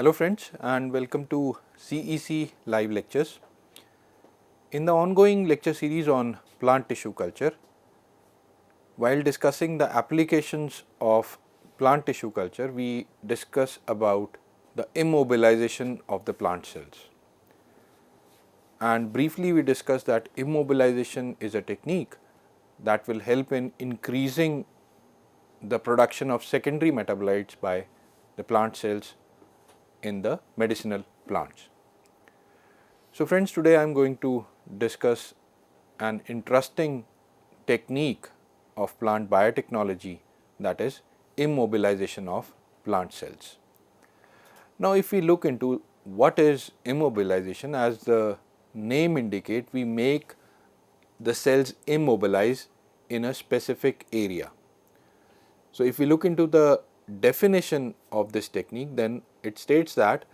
Hello friends and welcome to CEC live lectures. In the ongoing lecture series on plant tissue culture, while discussing the applications of plant tissue culture, we discuss about the immobilization of the plant cells. And briefly we discuss that immobilization is a technique that will help in increasing the production of secondary metabolites by the plant cells in the medicinal plants. So friends, today I am going to discuss an interesting technique of plant biotechnology, that is immobilization of plant cells. Now if we look into what is immobilization, as the name indicate, we make the cells immobilize in a specific area. So if we look into the definition of this technique, then it states that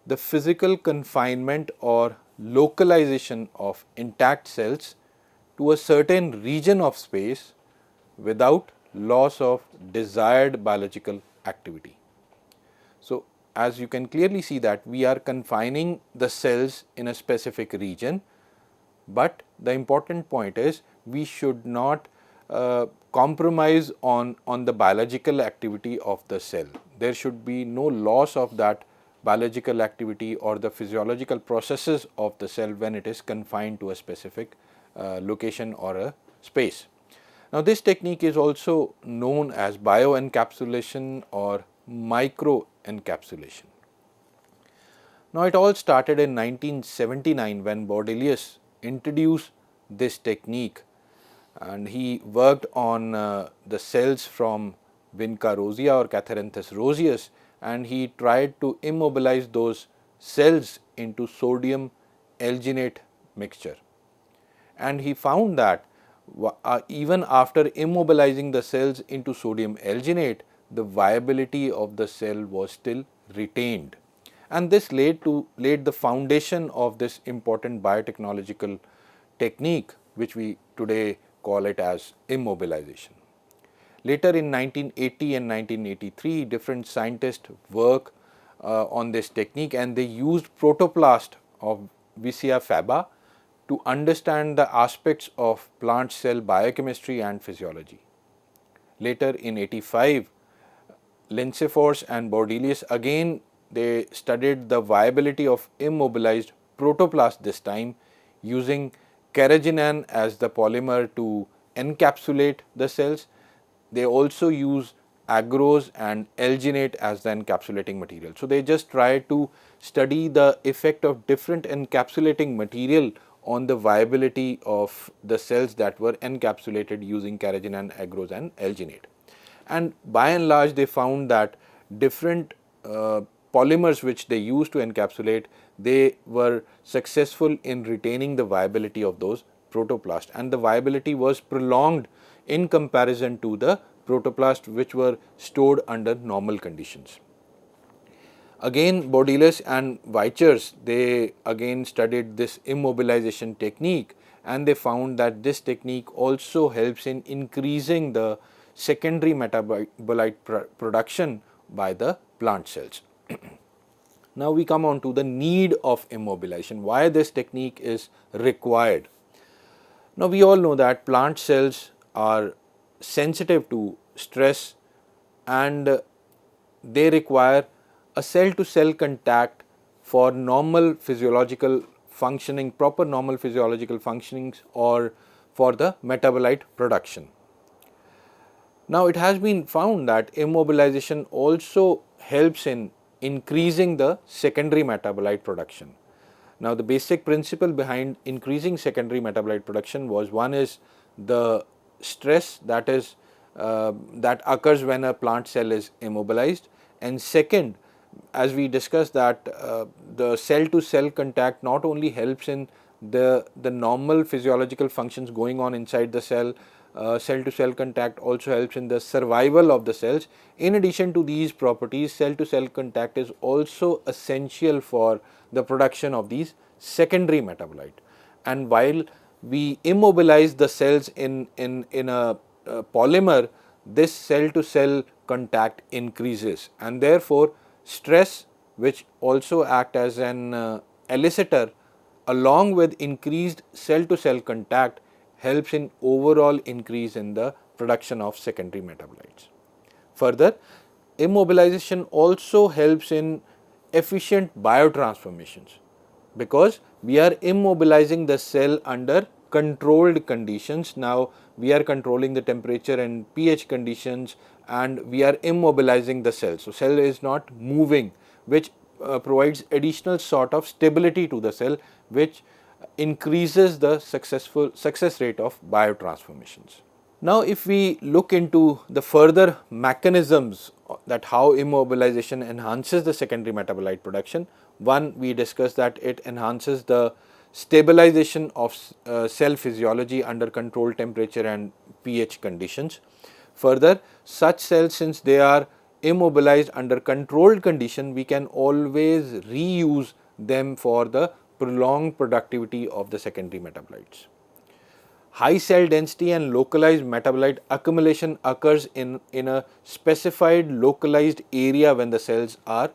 the physical confinement or localization of intact cells to a certain region of space without loss of desired biological activity. So as you can clearly see that we are confining the cells in a specific region, but the important point is we should not compromise on the biological activity of the cell. There should be no loss of that biological activity or the physiological processes of the cell when it is confined to a specific location or a space. Now this technique is also known as bioencapsulation or microencapsulation. Now it all started in 1979 when Bordelius introduced this technique, and he worked on the cells from Vinca rosea or Catharanthus roseus, and he tried to immobilize those cells into sodium alginate mixture. And he found that even after immobilizing the cells into sodium alginate, the viability of the cell was still retained. And this laid the foundation of this important biotechnological technique, which we today call it as immobilization. Later in 1980 and 1983, different scientists work on this technique, and they used protoplast of Vicia faba to understand the aspects of plant cell biochemistry and physiology. Later in 85, Lincefors and Bordelius again they studied the viability of immobilized protoplast, this time using carrageenan as the polymer to encapsulate the cells. They also use agarose and alginate as the encapsulating material. So they just try to study the effect of different encapsulating material on the viability of the cells that were encapsulated using carrageenan, agarose and alginate. And by and large they found that different polymers which they used to encapsulate, they were successful in retaining the viability of those protoplasts, and the viability was prolonged in comparison to the protoplasts which were stored under normal conditions. Again Bordelius and Weichers, they again studied this immobilization technique, and they found that this technique also helps in increasing the secondary metabolite production by the plant cells. Now we come on to the need of immobilization, why this technique is required. Now we all know that plant cells are sensitive to stress, and they require a cell to cell contact for normal physiological functioning, proper normal physiological functionings, or for the metabolite production. Now it has been found that immobilization also helps in increasing the secondary metabolite production. Now the basic principle behind increasing secondary metabolite production was, one is the stress that is that occurs when a plant cell is immobilized, and second, as we discussed, that the cell to cell contact not only helps in the normal physiological functions going on inside the cell, cell to cell contact also helps in the survival of the cells. In addition to these properties, cell to cell contact is also essential for the production of these secondary metabolite. And while we immobilize the cells in a polymer, this cell to cell contact increases, and therefore stress which also act as an elicitor, along with increased cell to cell contact, helps in overall increase in the production of secondary metabolites. Further, immobilization also helps in efficient biotransformations, because we are immobilizing the cell under controlled conditions. Now we are controlling the temperature and pH conditions, and we are immobilizing the cell. So cell is not moving, which provides additional sort of stability to the cell, which increases the success rate of biotransformations. Now, if we look into the further mechanisms that how immobilization enhances the secondary metabolite production, one, we discussed that it enhances the stabilization of cell physiology under controlled temperature and pH conditions. Further, such cells, since they are immobilized under controlled condition, we can always reuse them for the prolonged productivity of the secondary metabolites. High cell density and localized metabolite accumulation occurs in a specified localized area when the cells are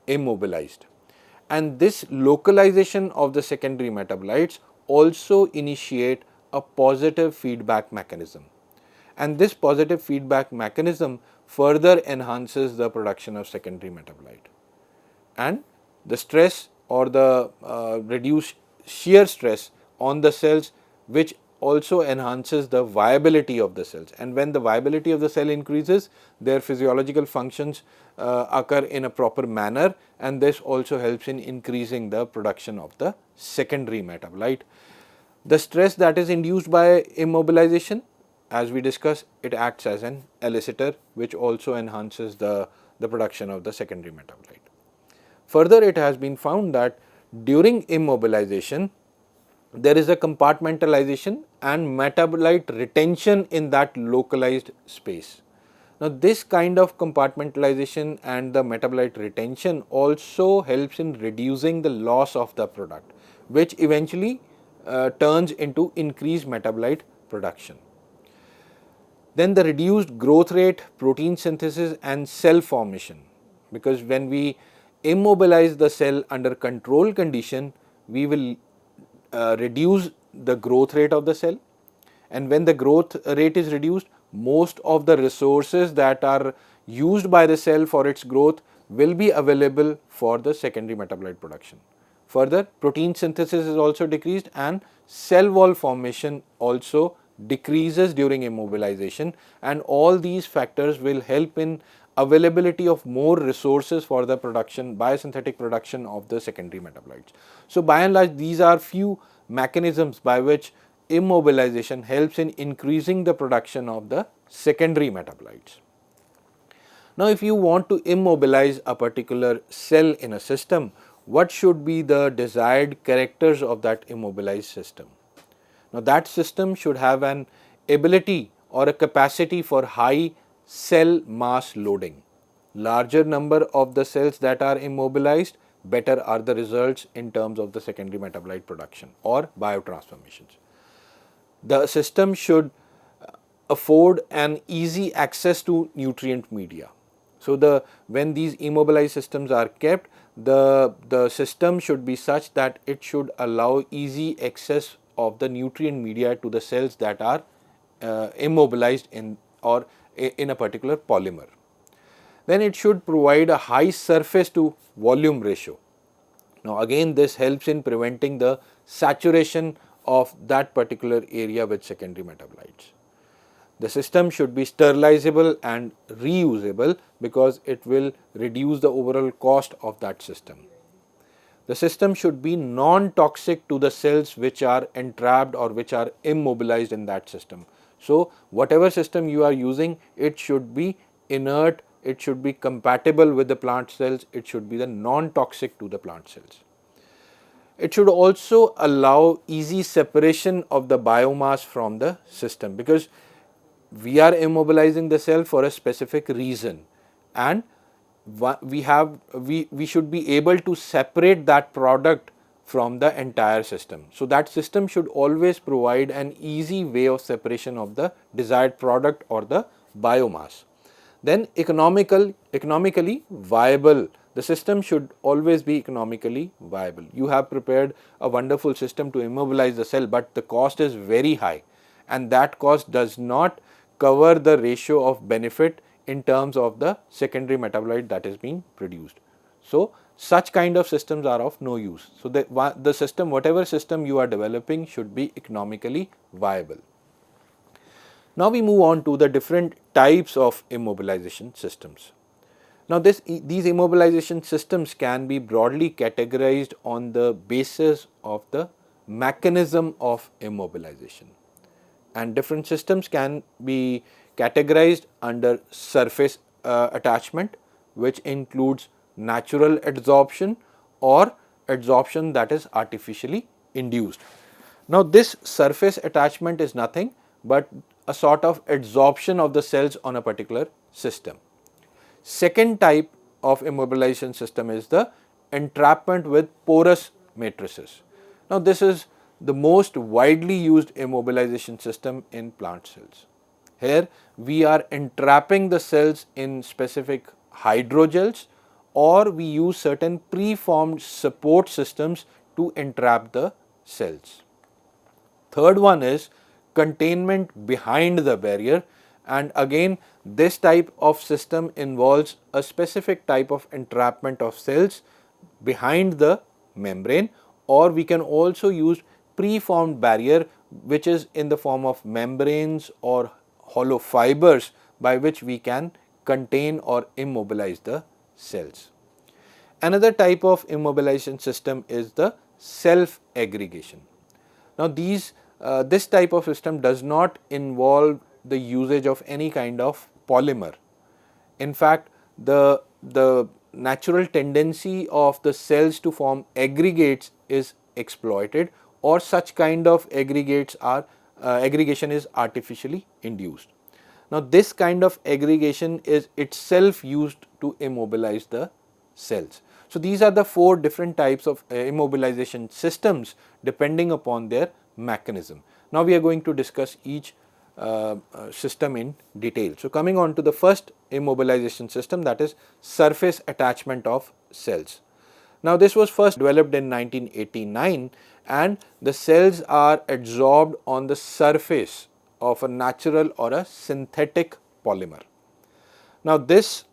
immobilized. And this localization of the secondary metabolites also initiate a positive feedback mechanism. And this positive feedback mechanism further enhances the production of secondary metabolite. And the stress or the reduced shear stress on the cells, which also enhances the viability of the cells. And when the viability of the cell increases, their physiological functions occur in a proper manner, and this also helps in increasing the production of the secondary metabolite. The stress that is induced by immobilization, as we discussed, it acts as an elicitor, which also enhances the production of the secondary metabolite. Further, it has been found that during immobilization, there is a compartmentalization and metabolite retention in that localized space. Now, this kind of compartmentalization and the metabolite retention also helps in reducing the loss of the product, which eventually turns into increased metabolite production. Then the reduced growth rate, protein synthesis and cell formation, because when we immobilize the cell under control condition, we will reduce the growth rate of the cell, and when the growth rate is reduced, most of the resources that are used by the cell for its growth will be available for the secondary metabolite production. Further, protein synthesis is also decreased and cell wall formation also decreases during immobilization, and all these factors will help in availability of more resources for the production, biosynthetic production of the secondary metabolites. So by and large, these are few mechanisms by which immobilization helps in increasing the production of the secondary metabolites. Now, if you want to immobilize a particular cell in a system, what should be the desired characters of that immobilized system? Now, that system should have an ability or a capacity for high cell mass loading. Larger number of the cells that are immobilized, better are the results in terms of the secondary metabolite production or biotransformations. The system should afford an easy access to nutrient media. So when these immobilized systems are kept, the system should be such that it should allow easy access of the nutrient media to the cells that are immobilized in a particular polymer. Then it should provide a high surface to volume ratio. Now again, this helps in preventing the saturation of that particular area with secondary metabolites. The system should be sterilizable and reusable, because it will reduce the overall cost of that system. The system should be non-toxic to the cells which are entrapped or which are immobilized in that system. So whatever system you are using, it should be inert, it should be compatible with the plant cells, it should be the non-toxic to the plant cells. It should also allow easy separation of the biomass from the system, because we are immobilizing the cell for a specific reason, and we should be able to separate that product from the entire system. So that system should always provide an easy way of separation of the desired product or the biomass. Then economically viable the system should always be economically viable. You have prepared a wonderful system to immobilize the cell, but the cost is very high, and that cost does not cover the ratio of benefit in terms of the secondary metabolite that is being produced. So, such kind of systems are of no use. So, the system, whatever system you are developing, should be economically viable. Now, we move on to the different types of immobilization systems. Now, these immobilization systems can be broadly categorized on the basis of the mechanism of immobilization, and different systems can be categorized under surface attachment, which includes natural adsorption or adsorption that is artificially induced. Now, this surface attachment is nothing but a sort of adsorption of the cells on a particular system. Second type of immobilization system is the entrapment with porous matrices. Now, this is the most widely used immobilization system in plant cells. Here we are entrapping the cells in specific hydrogels, or we use certain preformed support systems to entrap the cells. Third one is containment behind the barrier, and again this type of system involves a specific type of entrapment of cells behind the membrane, or we can also use preformed barrier, which is in the form of membranes or hollow fibers by which we can contain or immobilize the cells. Another type of immobilization system is the self aggregation. Now, this type of system does not involve the usage of any kind of polymer. In fact, the natural tendency of the cells to form aggregates is exploited, or such kind of aggregation is artificially induced. Now, this kind of aggregation is itself used to immobilize the cells. So, these are the four different types of immobilization systems depending upon their mechanism. Now, we are going to discuss each system in detail. So, coming on to the first immobilization system, that is surface attachment of cells. Now, this was first developed in 1989, and the cells are adsorbed on the surface of a natural or a synthetic polymer. Now, this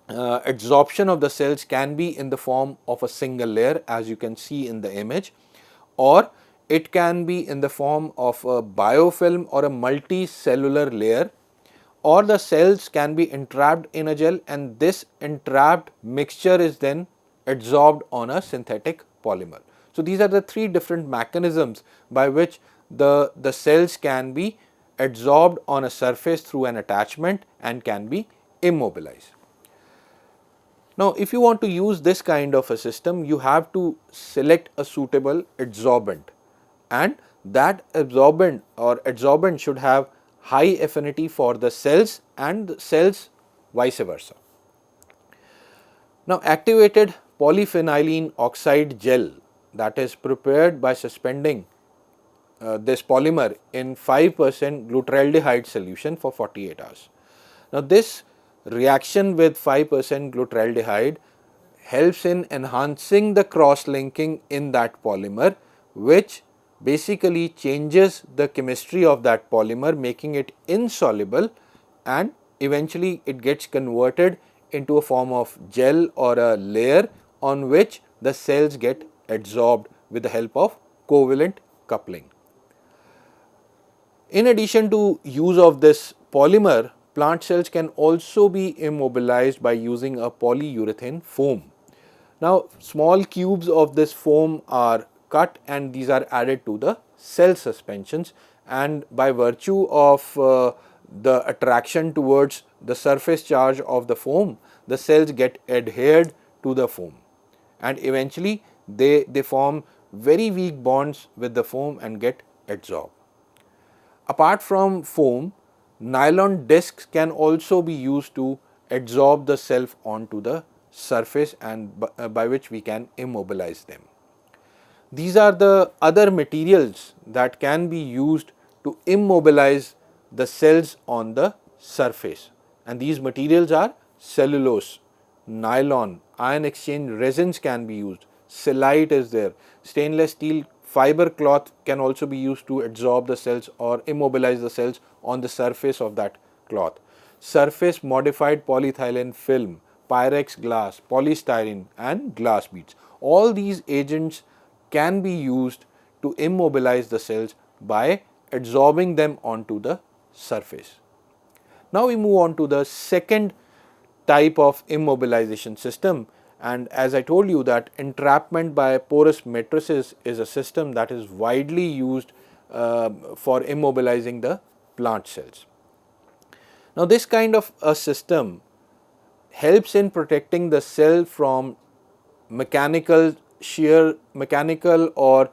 adsorption of the cells can be in the form of a single layer, as you can see in the image, or it can be in the form of a biofilm or a multicellular layer, or the cells can be entrapped in a gel, and this entrapped mixture is then adsorbed on a synthetic polymer. So, these are the three different mechanisms by which the cells can be adsorbed on a surface through an attachment and can be immobilized. Now, if you want to use this kind of a system, you have to select a suitable adsorbent, and that adsorbent should have high affinity for the cells and the cells vice versa. Now, activated polyphenylene oxide gel, that is prepared by suspending this polymer in 5% glutaraldehyde solution for 48 hours. Now, this reaction with 5% glutaraldehyde helps in enhancing the cross linking in that polymer, which basically changes the chemistry of that polymer, making it insoluble, and eventually it gets converted into a form of gel or a layer on which the cells get adsorbed with the help of covalent coupling. In addition to use of this polymer, plant cells can also be immobilized by using a polyurethane foam. Now, small cubes of this foam are cut and these are added to the cell suspensions, and by virtue of the attraction towards the surface charge of the foam, the cells get adhered to the foam, and eventually they form very weak bonds with the foam and get adsorbed. Apart from foam, nylon discs can also be used to adsorb the cell onto the surface, and by which we can immobilize them. These are the other materials that can be used to immobilize the cells on the surface, and these materials are cellulose, nylon, ion exchange resins can be used, silite is there, stainless steel fiber cloth can also be used to adsorb the cells or immobilize the cells on the surface of that cloth. Surface modified polyethylene film, Pyrex glass, polystyrene and glass beads. All these agents can be used to immobilize the cells by adsorbing them onto the surface. Now we move on to the second type of immobilization system, and as I told you that entrapment by porous matrices is a system that is widely used for immobilizing the plant cells. Now this kind of a system helps in protecting the cell from mechanical or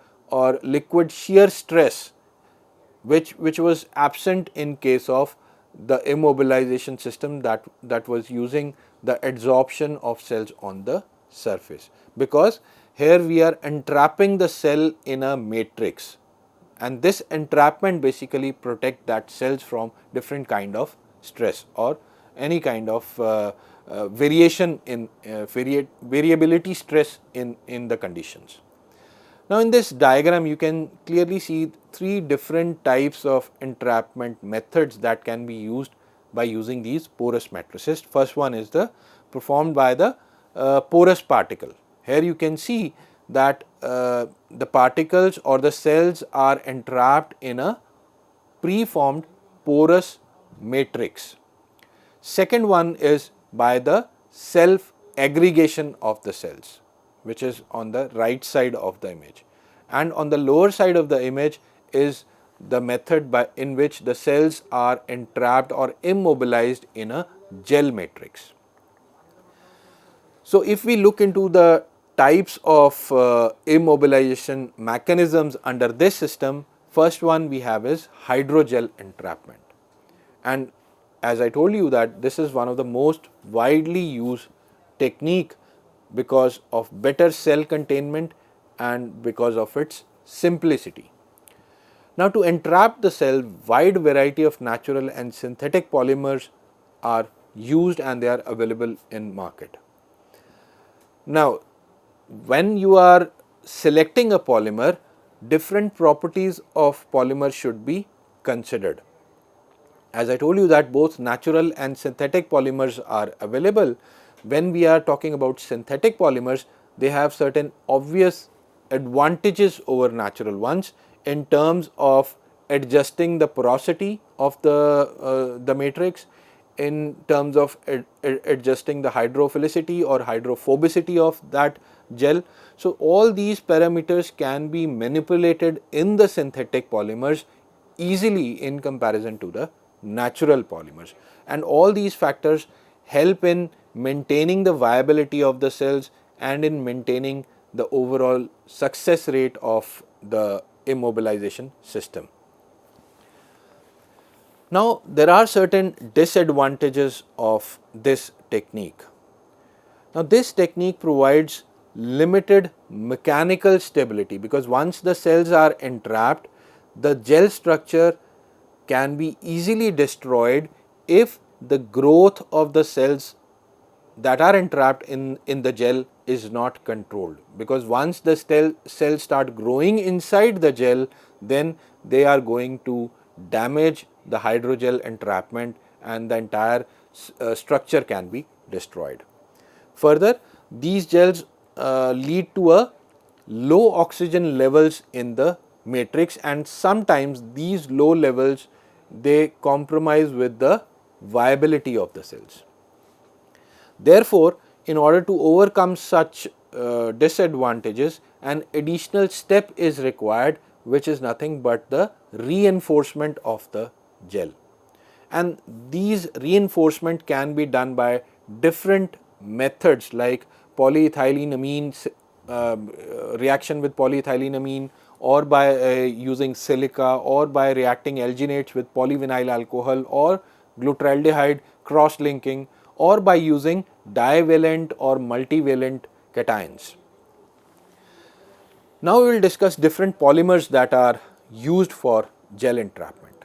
liquid shear stress which was absent in case of the immobilization system that was using the adsorption of cells on the surface, because here we are entrapping the cell in a matrix, and this entrapment basically protect that cells from different kind of stress or any kind of variation in variability stress in the conditions. Now in this diagram you can clearly see three different types of entrapment methods that can be used by using these porous matrices. First one is the performed by the porous particle. Here you can see that the particles or the cells are entrapped in a preformed porous matrix. Second one is by the self aggregation of the cells, which is on the right side of the image, and on the lower side of the image is the method in which the cells are entrapped or immobilized in a gel matrix. So if we look into the types of immobilization mechanisms under this system, first one we have is hydrogel entrapment, and as I told you that this is one of the most widely used technique because of better cell containment and because of its simplicity. Now to entrap the cell, wide variety of natural and synthetic polymers are used and they are available in market. Now when you are selecting a polymer, different properties of polymer should be considered. As I told you that both natural and synthetic polymers are available. When we are talking about synthetic polymers, they have certain obvious advantages over natural ones in terms of adjusting the porosity of the matrix, in terms of adjusting the hydrophilicity or hydrophobicity of that gel. So all these parameters can be manipulated in the synthetic polymers easily in comparison to the natural polymers, and all these factors help in maintaining the viability of the cells and in maintaining the overall success rate of the immobilization system. Now there are certain disadvantages of this technique. Now this technique provides limited mechanical stability, because once the cells are entrapped, the gel structure can be easily destroyed if the growth of the cells that are entrapped in the gel is not controlled, because once the cells start growing inside the gel, then they are going to damage the hydrogel entrapment and the entire structure can be destroyed. Further, these gels lead to a low oxygen levels in the matrix, and sometimes these low levels they compromise with the viability of the cells. Therefore, in order to overcome such disadvantages, an additional step is required, which is nothing but the reinforcement of the gel. And these reinforcement can be done by different methods like polyethylenamine reaction with polyethylenamine, or by using silica, or by reacting alginates with polyvinyl alcohol or glutaraldehyde cross linking, or by using divalent or multivalent cations. Now we will discuss different polymers that are used for gel entrapment.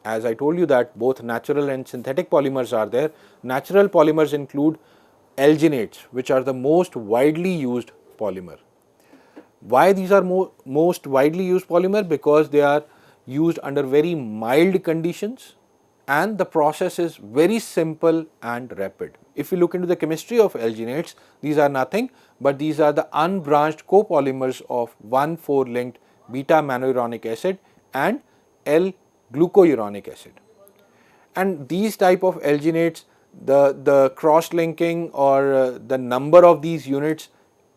As I told you that both natural and synthetic polymers are there. Natural polymers include alginates, which are the most widely used polymer. Why these are most widely used polymer? Because they are used under very mild conditions and the process is very simple and rapid. If you look into the chemistry of alginates, these are nothing but these are the unbranched copolymers of 1,4-linked beta manouronic acid and L-glucouronic acid. And these type of alginates, the cross linking or the number of these units,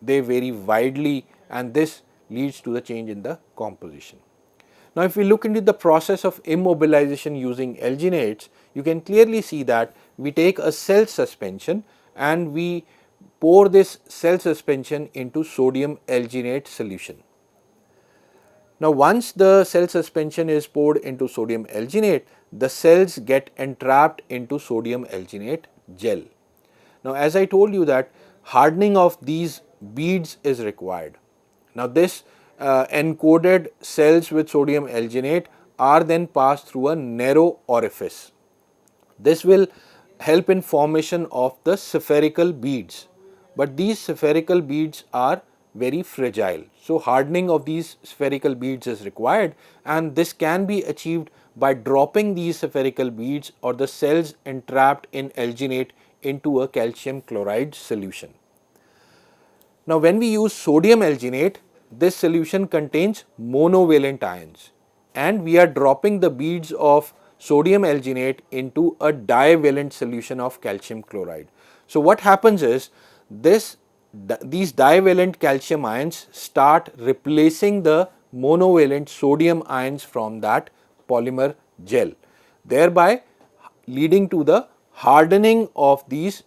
they vary widely and this leads to the change in the composition. Now, if we look into the process of immobilization using alginates, you can clearly see that we take a cell suspension and we pour this cell suspension into sodium alginate solution. Now, once the cell suspension is poured into sodium alginate, the cells get entrapped into sodium alginate gel. Now, as I told you that hardening of these beads is required. Now, this encoded cells with sodium alginate are then passed through a narrow orifice. This will help in formation of the spherical beads, but these spherical beads are very fragile. So, hardening of these spherical beads is required and this can be achieved by dropping these spherical beads or the cells entrapped in alginate into a calcium chloride solution. Now, when we use sodium alginate, this solution contains monovalent ions and we are dropping the beads of sodium alginate into a divalent solution of calcium chloride. So, what happens is these divalent calcium ions start replacing the monovalent sodium ions from that polymer gel, thereby leading to the hardening of these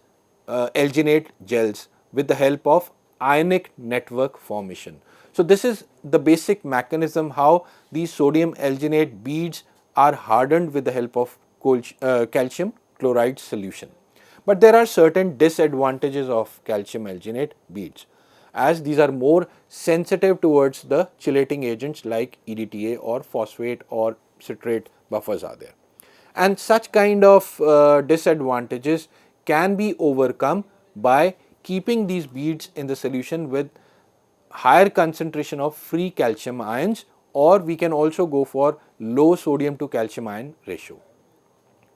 alginate gels with the help of ionic network formation. So, this is the basic mechanism how these sodium alginate beads are hardened with the help of calcium chloride solution. But there are certain disadvantages of calcium alginate beads, as these are more sensitive towards the chelating agents like EDTA or phosphate or citrate buffers are there. And such kind of disadvantages can be overcome by keeping these beads in the solution with higher concentration of free calcium ions, or we can also go for low sodium to calcium ion ratio.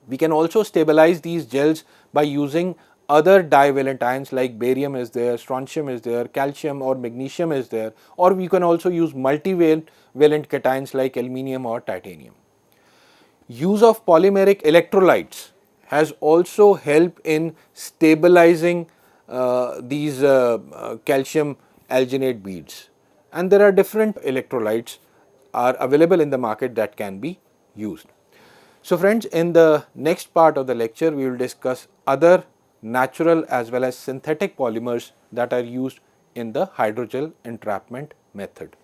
We can also stabilize these gels by using other divalent ions like barium is there, strontium is there, calcium or magnesium is there, or we can also use multivalent cations like aluminium or titanium. Use of polymeric electrolytes has also helped in stabilizing these calcium alginate beads, and there are different electrolytes are available in the market that can be used. So friends, in the next part of the lecture we will discuss other natural as well as synthetic polymers that are used in the hydrogel entrapment method.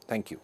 Thank you.